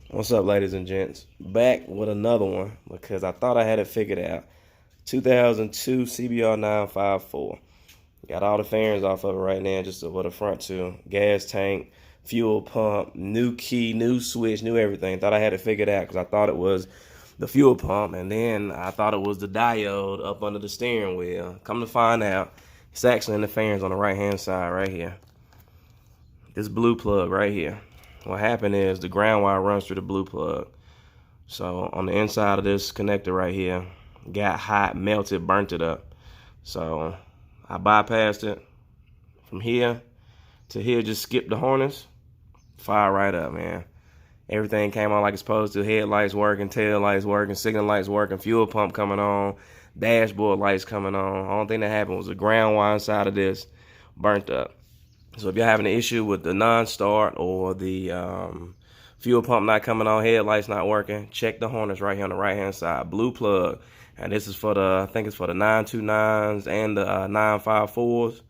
What's up, ladies and gents? Back with another one because I thought I had it figured out. 2002 Cbr954. Got all the fairings off of it right now, just with the front two. Gas tank, fuel pump, new key, new switch, new everything. Thought I had it figured out because I thought it was the fuel pump, and then I thought it was the diode up under the steering wheel. Come to find out, it's actually in the fairings on the right-hand side right here. This blue plug right here. What happened is the ground wire runs through the blue plug. So on the inside of this connector right here, got hot, melted, burnt it up. So I bypassed it from here to here, just skipped the harness, fire right up, man. Everything came on like it's supposed to. Headlights working, tail lights working, signal lights working, fuel pump coming on, dashboard lights coming on. Only thing that happened was the ground wire inside of this burnt up. So if you're having an issue with the non-start or the fuel pump not coming on, headlights not working, check the harness right here on the right-hand side. Blue plug. And this is for the, I think it's for the 929s and the 954s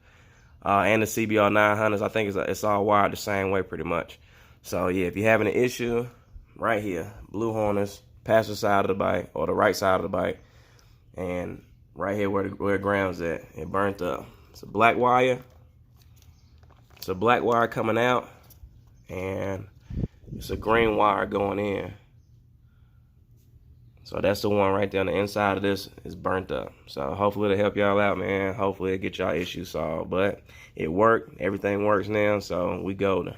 and the Cbr900s. I think it's all wired the same way pretty much. So yeah, if you're having an issue, right here, blue harness, passenger side of the bike or the right side of the bike, and right here where the ground's at, it burnt up. It's a black wire. It's a black wire coming out, and it's a green wire going in. So that's the one right there on the inside of this is burnt up. So hopefully it'll help y'all out, man. Hopefully it'll get y'all issues solved. But it worked. Everything works now, so we golden.